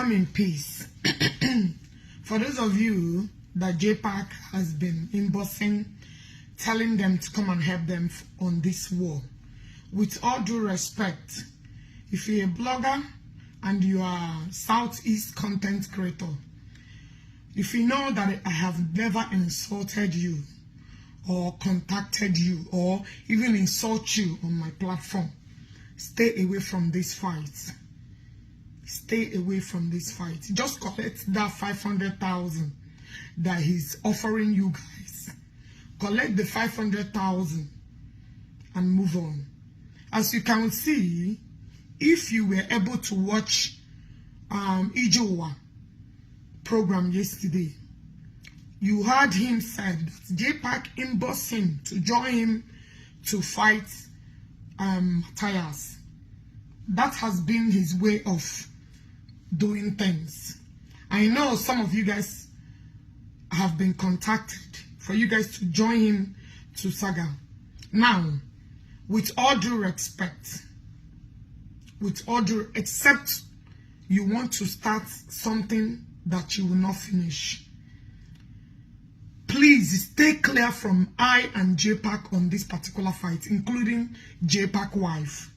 come in peace. For those of you that Jpac has been inboxing, telling them to come and help them on this war, with all due respect, if you're a blogger and you are Southeast content creator, if you know that I have never insulted you or contacted you or even insult you on my platform, stay away from this fight. Stay away from this fight. Just collect that 500,000 that he's offering you guys. Collect the 500,000 and move on. As you can see, if you were able to watch Igbo program yesterday, you heard him said that Jpac inboxed him to join him to fight Matthias. That has been his way of doing things. I know some of you guys have been contacted for you guys to join him to Saga. Now, with all due respect, except you want to start something that you will not finish, please stay clear from I and Jpac on this particular fight, including Jpac wife.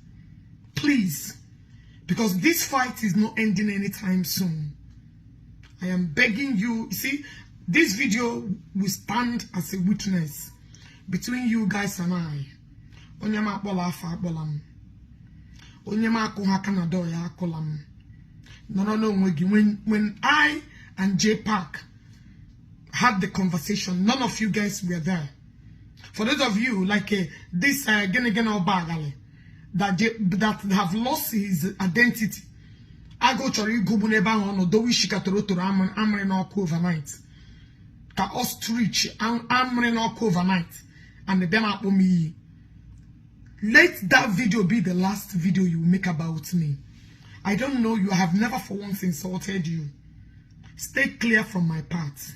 Please, because this fight is not ending anytime soon. I am begging you. See, this video will stand as a witness between you guys and I. Onyema bola fa bolam. Onyema ko Canada ya kolam. No. When I and Jpac had the conversation, none of you guys were there. For those of you like this Genegena Bagale that have lost his identity, I go chori gubuneba on do we shikatoro amre no overnight. Ka ostrich amre no overnight and then up me. Let that video be the last video you make about me. I don't know you. I have never for once insulted you. Stay clear from my path.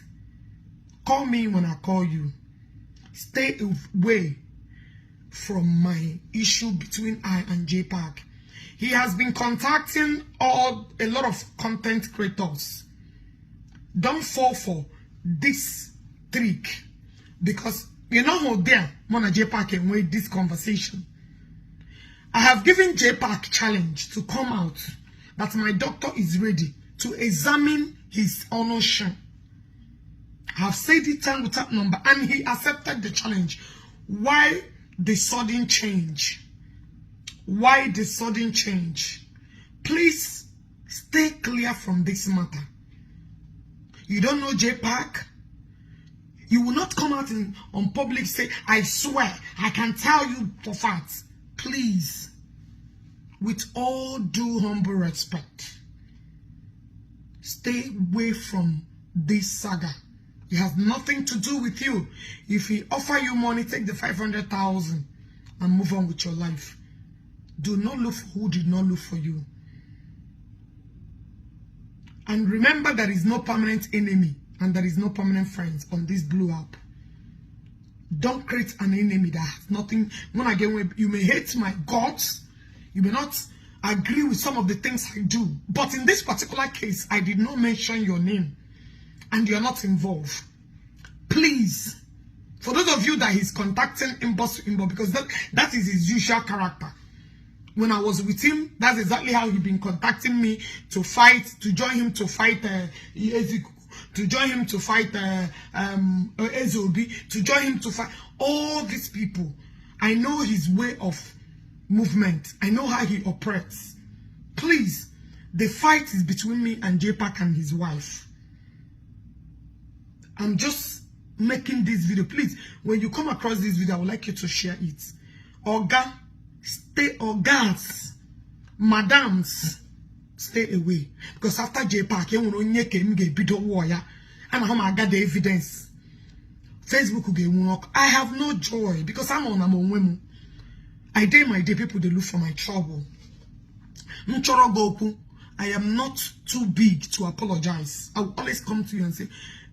Call me when I call you. Stay away from my issue between I and Jpac. He has been contacting a lot of content creators. Don't fall for this trick, because you know how there Mona Jpac can wait this conversation. I have given Jpac challenge to come out that my doctor is ready to examine his ownership. I have said it time with that number and he accepted the challenge. Why the sudden change? Why the sudden change? Please stay clear from this matter. You don't know Jpac? You will not come out on public say, I swear, I can tell you for facts. Please, with all due humble respect, stay away from this saga. It has nothing to do with you. If he offer you money, take the 500,000 and move on with your life. Do not look for who did not look for you. And remember, there is no permanent enemy and there is no permanent friends on this blue app. Don't create an enemy that has nothing. When again, you may hate my guts, you may not agree with some of the things I do, but in this particular case, I did not mention your name and you're not involved. Please, for those of you that he's contacting inbox to inbox, because that is his usual character. When I was with him, that's exactly how he's been contacting me to fight, to join him to fight to join him to fight Ezobi, to join him to fight all these people. I know his way of movement. I know how he operates. Please, the fight is between me and Jpac and his wife. I'm just making this video. Please, when you come across this video, I would like you to share it. Oga, Ogas, madams, stay away. Because after Jpac, you will not get video warrior. I'm how I got the evidence. Facebook will get work. I have no joy because I'm on women. I day my day people they look for my trouble. I am not too big to apologize. I will always come to you and say,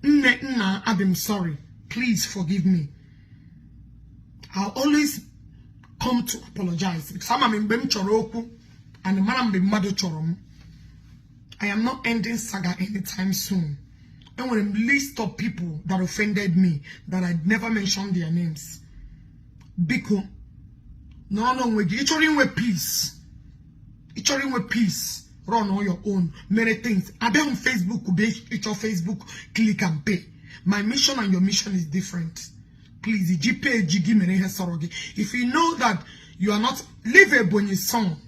I'm sorry. Please forgive me. I'll always come to apologize. Because I'm in Bem Choroku and the man be mother chorom. I am not ending saga anytime soon. And when a list of people that offended me, that I never mentioned their names. Biko. No, with each other with peace. Each other with peace. Run on your own. Many things. I bet on Facebook, could be each of Facebook, click and pay. My mission and your mission is different. Please, Jpac, Jigi, Merehe Sorogi. If you know that you are not, leave a bonny song.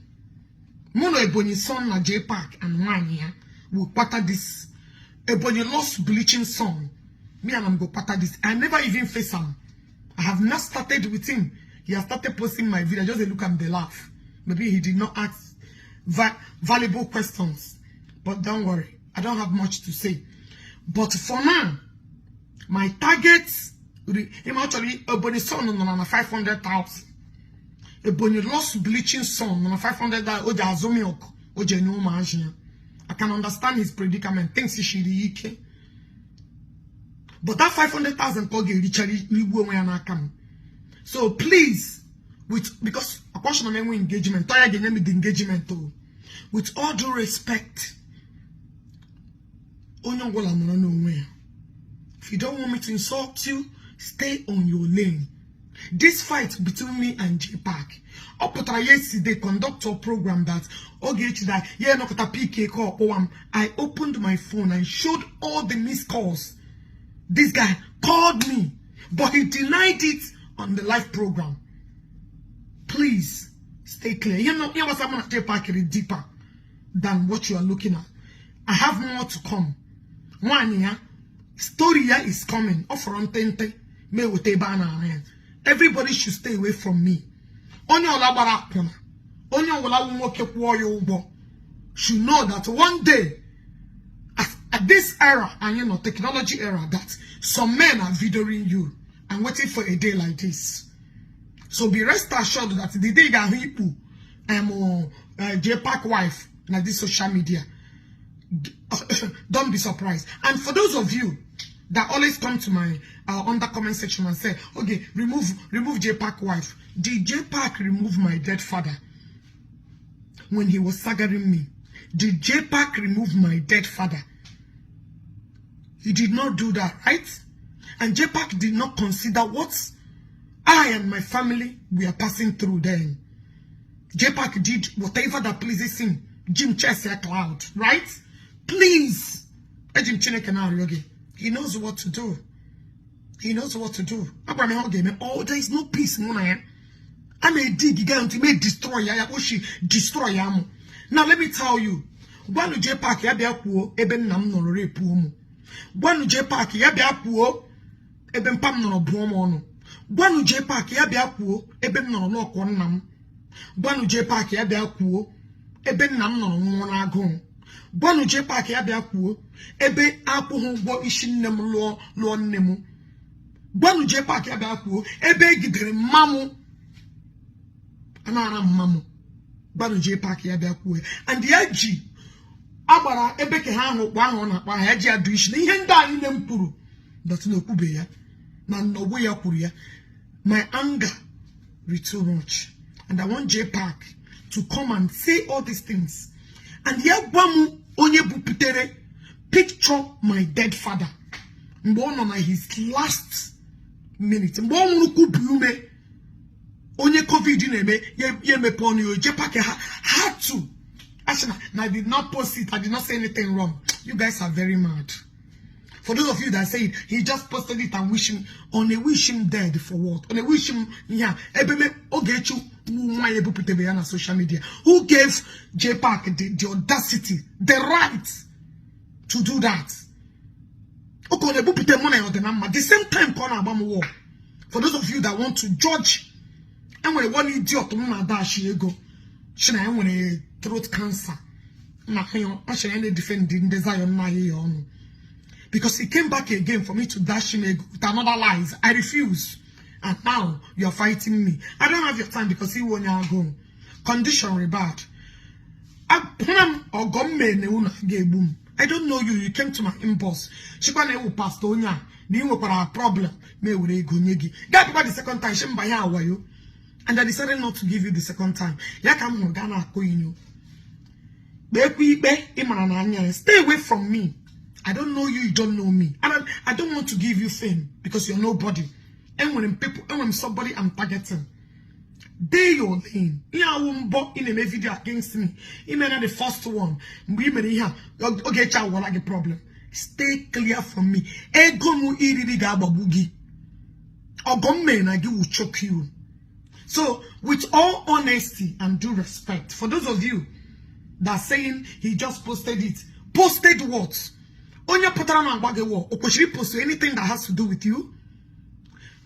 Mono a bonny song na Jpac and one here will patter this. A bonny lost bleaching song. Me and I'm go patter this. I never even face him. I have not started with him. He has started posting my video. Just a look and they laugh. Maybe he did not ask valuable questions. But don't worry. I don't have much to say. But for now, my targets, him actually, a bonny song on 500,000. A bonny lost bleaching song on 500,000. Oja azomiok. Oja no margin. I can understand his predicament. Thinks he should be. But that 500,000 koge literally come. So please, because a question of engagement, the engagement too. With all due respect, if you don't want me to insult you, stay on your lane. This fight between me and Jpac, yesterday conduct a program that I opened my phone and showed all the missed calls. This guy called me, but he denied it on the live program. Please stay clear. You know what's happening at Jpac is deeper than what you are looking at. I have more to come. One year, story here is coming. Everybody should stay away from me. Should know that one day, at this era, and you know, technology era, that some men are videoing you and waiting for a day like this. So be rest assured that the day that people Jpac wife na this social media, don't be surprised. And for those of you that always come to my under comment section and say, okay, remove Jpac wife. Did Jpac remove my dead father when he was staggering me? Did Jpac remove my dead father? He did not do that, right? And Jpac did not consider what I and my family we are passing through then. Jpac did whatever that pleases him. Jim Chester Cloud, right? Please. He knows what to do. He knows what to do. Oh, there is no peace in my I may dig again to may destroy ya. Destroy ya. Now let me tell you. One Jpac yabiapuo eben nam no repuomu. One Jpac yabiapuo eben pam no buomo. One Jpac yabiapuo eben no lock one nam. One Jpac yabiapuo eben nam no nwona agon. One Jpac yabiapuo ebe apuhu bo ishin nem lo nemu. One Jpac yabiapuo ebe gidere mamu. Anara mamu. One Jpac yabiapuo and the AG Abara ebeke hango wango na kwa haji adwish ni henda ni nempuru but no kube ya na no way ya kuria. My anger is too much and I want Jpac to come and say all these things and yabamu onye buputere picture my dead father mbono na his last minute mbono kubume onye covid neme ye meponi yo Jpac had to. Actually, I did not post it. I did not say anything wrong. You guys are very mad. For those of you that say he just posted it and wish him dead for what? On a wish him, yeah. Social media. Who gave Jpac the audacity, the right to do that? The same time, for those of you that want to judge, and when one idiot throat cancer. Actually, defending desire because he came back again for me to dash him with another lies. I refuse. And now you're fighting me. I don't have your time because he won't go. Condition bad. I don't know you. You came to my inbox. She can't pass to you. You have a problem. That was the second time. She buy you. And I decided not to give you the second time. Stay away from me. I don't know you, you don't know me. I don't want to give you fame because you're nobody. And when somebody I'm targeting, they your lane. I won't bot in a video against me. You may not the first one. We may have okay, child, what like a problem. Stay clear from me. Ego mu iri gaba bugi. Ogome na will choke you. So, with all honesty and due respect, for those of you that are saying he just posted it, posted what? Onya potara na wo. Okoshiri post anything that has to do with you.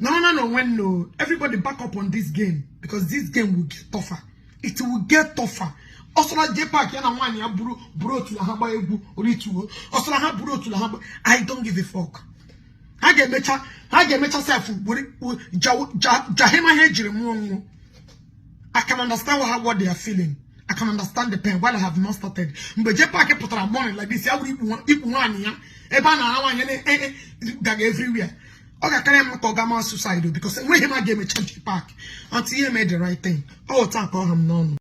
No. Everybody back up on this game because this game will get tougher. It will get tougher. Osola Jpac yana wani ya bro to la haba ebu oritu. Osola ha bro to la haba. I don't give a fuck. Hage mecha self jahema hejire mu. I can understand what they are feeling. I can understand the pain while I have not started. But Jpac potara money like this. Ya wuri ipu wani ya. Eba na hawa yene gaga everywhere. Okay, can I make suicidal because when him I gave me Jpac until he made the right thing. Oh, thank God I'm none.